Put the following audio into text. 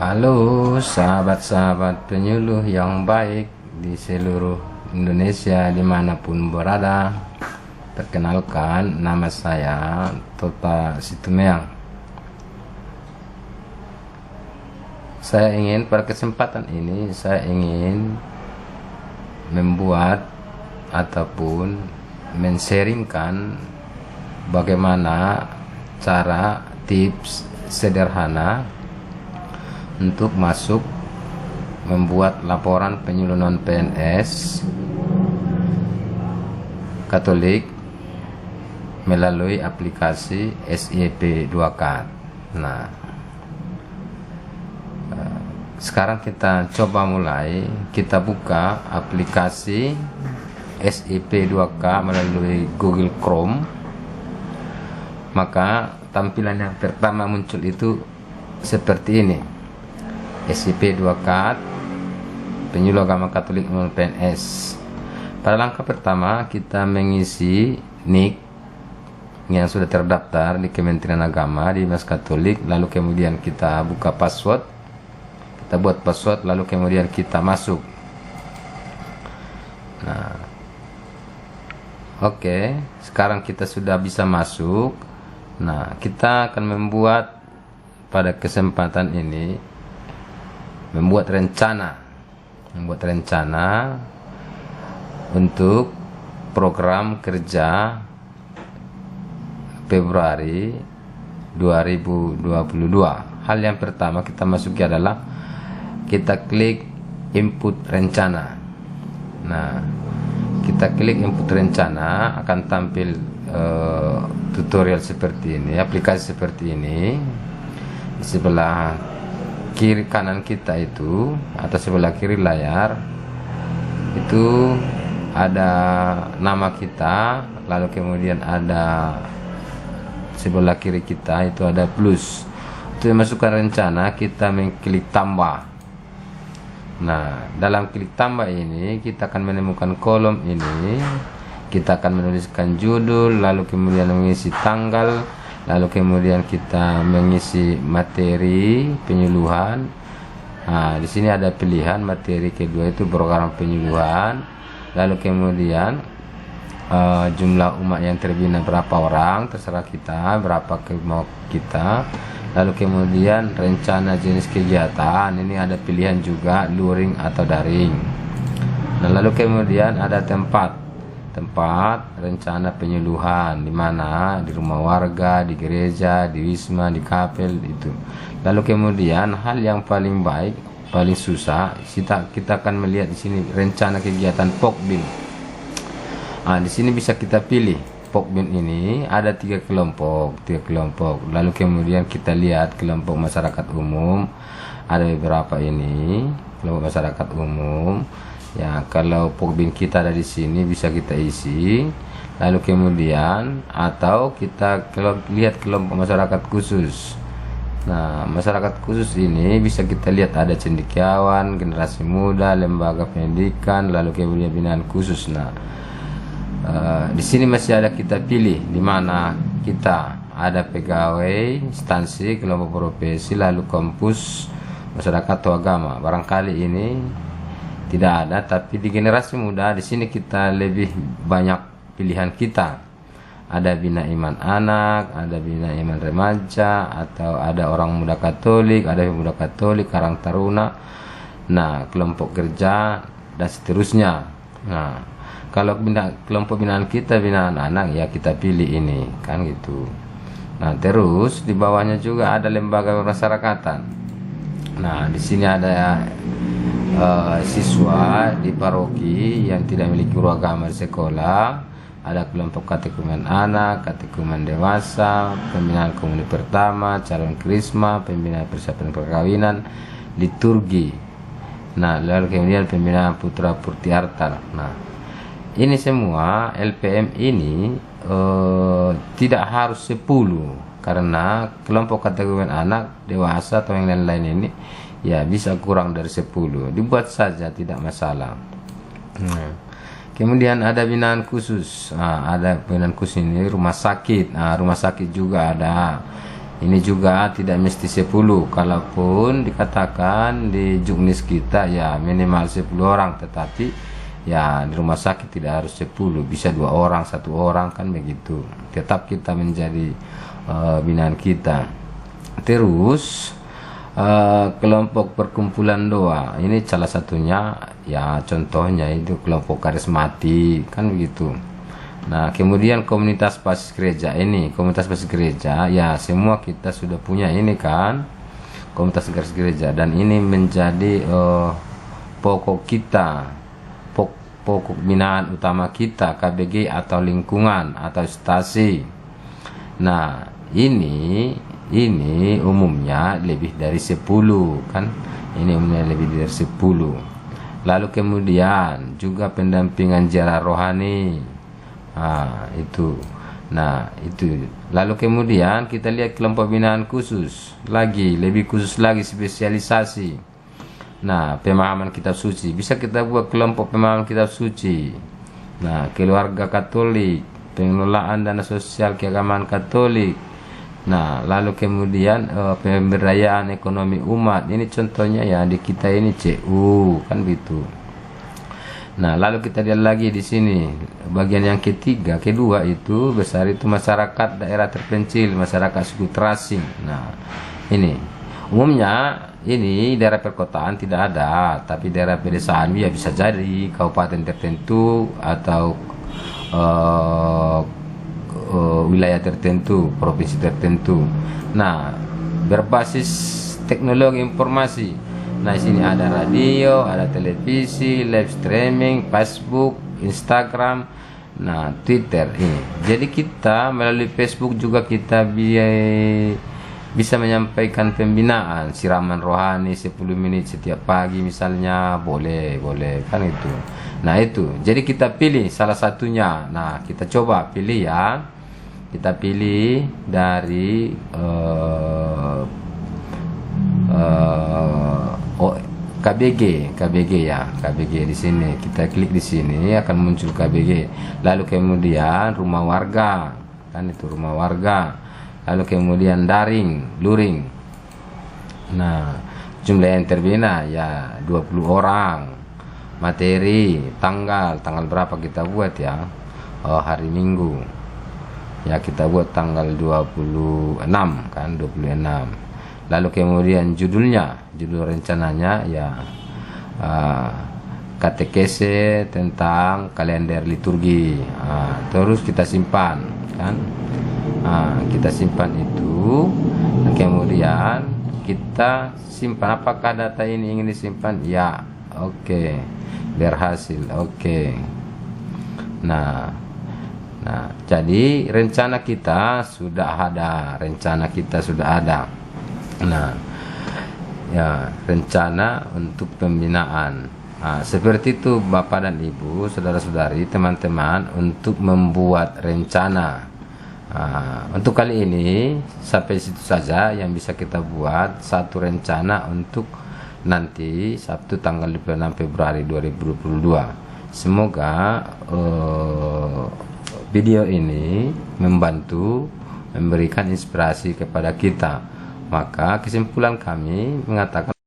Halo sahabat-sahabat penyuluh yang baik di seluruh Indonesia dimanapun berada. Perkenalkan, nama saya Tota Situmeang. Saya ingin pada kesempatan ini membuat ataupun men-sharingkan bagaimana cara tips sederhana untuk masuk membuat laporan penyuluh non PNS Katolik melalui aplikasi SIP 2K. Nah, sekarang kita coba mulai. Kita buka aplikasi SIP 2K melalui Google Chrome. Maka tampilan yang pertama muncul itu seperti ini. SIP 2K Penyuluh Agama Katolik non PNS. Pada langkah pertama kita mengisi NIK yang sudah terdaftar di Kementerian Agama di Dinas Katolik, lalu kemudian kita buka password, kita buat password, lalu kemudian kita masuk. Nah, oke, sekarang kita sudah bisa masuk. Nah, kita akan membuat pada kesempatan ini membuat rencana untuk program kerja Februari 2022. Hal yang pertama kita masuki adalah kita klik input rencana. Nah, kita klik input rencana, akan tampil tutorial seperti ini, aplikasi seperti ini. Di sebelah kiri kanan kita itu, atau sebelah kiri layar itu ada nama kita, lalu kemudian ada sebelah kiri kita itu ada plus. Untuk memasukkan rencana kita mengklik tambah. Nah, dalam klik tambah ini kita akan menemukan kolom ini. Kita akan menuliskan judul, lalu kemudian mengisi tanggal, lalu kemudian kita mengisi materi penyuluhan. Nah, di sini ada pilihan materi kedua itu program penyuluhan. Lalu kemudian jumlah umat yang terbina berapa orang, terserah kita berapa mau kita. Lalu kemudian rencana jenis kegiatan, ini ada pilihan juga luring atau daring. Nah, lalu kemudian ada tempat rencana penyuluhan, di mana, di rumah warga, di gereja, di wisma, di kapel itu. Lalu kemudian hal yang paling baik, paling susah, kita akan melihat di sini rencana kegiatan Pokbin. Nah, di sini bisa kita pilih Pokbin ini ada tiga kelompok. Lalu kemudian kita lihat kelompok masyarakat umum, ada beberapa ini kelompok masyarakat umum. Ya, kalau Pokbin kita ada di sini bisa kita isi. Lalu kemudian atau kita lihat kelompok masyarakat khusus. Nah, masyarakat khusus ini bisa kita lihat ada cendekiawan, generasi muda, lembaga pendidikan, lalu kemudian binaan khusus. Nah, di sini masih ada kita pilih, di mana kita ada pegawai, instansi, kelompok profesi, lalu kampus, masyarakat atau agama. Barangkali ini tidak ada, tapi di generasi muda di sini kita lebih banyak pilihan kita. Ada bina iman anak, ada bina iman remaja, atau ada orang muda Katolik, ada pemuda Katolik, Karang Taruna, nah kelompok kerja dan seterusnya. Nah, kalau kelompok binaan kita binaan anak, ya kita pilih ini, kan gitu. Nah, terus di bawahnya juga ada lembaga pemasyarakatan. Nah, di sini ada siswa di paroki yang tidak memiliki guru agama di sekolah, ada kelompok katekumen anak, katekumen dewasa, pembinaan komuni pertama, calon krisma, pembinaan persiapan perkawinan, liturgi. Nah, lalu kemudian pembinaan putra putri artal. Nah, ini semua LPM ini tidak harus 10, karena kelompok katekumen anak, dewasa atau yang lain-lain ini ya bisa kurang dari 10, dibuat saja, tidak masalah. Kemudian ada binaan khusus. Nah, ada binaan khusus ini rumah sakit. Nah, rumah sakit juga ada. Ini juga tidak mesti 10, kalaupun dikatakan di juknis kita ya minimal 10 orang, tetapi ya di rumah sakit tidak harus 10, bisa 2 orang, 1 orang, kan begitu. Tetap kita menjadi binaan kita. Terus kelompok perkumpulan doa ini salah satunya, ya contohnya itu kelompok karismatik, kan begitu. Nah, kemudian komunitas basis gereja ini, komunitas basis gereja ya semua kita sudah punya ini kan, komunitas basis gereja, dan ini menjadi pokok kita, pokok binaan utama kita, KBG atau lingkungan atau stasi. Nah, ini umumnya lebih dari 10 kan, ini umumnya lebih dari 10. Lalu kemudian juga pendampingan ziarah rohani. Itu. Nah, itu. Lalu kemudian kita lihat kelompok binaan khusus, lagi lebih khusus lagi, spesialisasi. Nah, pemahaman kitab suci, bisa kita buat kelompok pemahaman kitab suci. Nah, keluarga Katolik, pengelolaan dana sosial keagamaan Katolik. Nah, lalu kemudian pemberdayaan ekonomi umat. Ini contohnya ya di kita ini CU, kan gitu. Nah, lalu kita lihat lagi di sini bagian yang kedua itu besar itu masyarakat daerah terpencil, masyarakat suku terasing. Nah, ini umumnya ini daerah perkotaan tidak ada, tapi daerah pedesaan ya bisa jadi kabupaten tertentu atau wilayah tertentu, provinsi tertentu. Nah, berbasis teknologi informasi. Nah, di sini ada radio, ada televisi, live streaming, Facebook, Instagram, nah Twitter ini. Jadi kita melalui Facebook juga kita bisa menyampaikan pembinaan, siraman rohani 10 menit setiap pagi misalnya, boleh kan itu. Nah, itu. Jadi kita pilih salah satunya. Nah, kita coba pilih ya. Kita pilih dari KBG ya, KBG di sini. Kita klik di sini akan muncul KBG. Lalu kemudian rumah warga, kan itu rumah warga. Lalu kemudian daring, luring. Nah, jumlah yang terbina ya 20 orang. Materi, tanggal berapa kita buat ya? Hari Minggu. Ya kita buat tanggal 26 kan, 26. Lalu kemudian judul rencananya ya katekese tentang kalender liturgi. Terus kita simpan kan, kita simpan itu. Nah, kemudian kita simpan, apakah data ini ingin disimpan? Ya, oke. Berhasil, oke. Nah, jadi rencana kita sudah ada, Nah, ya rencana untuk pembinaan. Seperti itu Bapak dan Ibu, saudara-saudari, teman-teman, untuk membuat rencana. Untuk kali ini sampai situ saja yang bisa kita buat, satu rencana untuk nanti Sabtu tanggal 26 Februari 2022. Semoga video ini membantu, memberikan inspirasi kepada kita. Maka kesimpulan kami mengatakan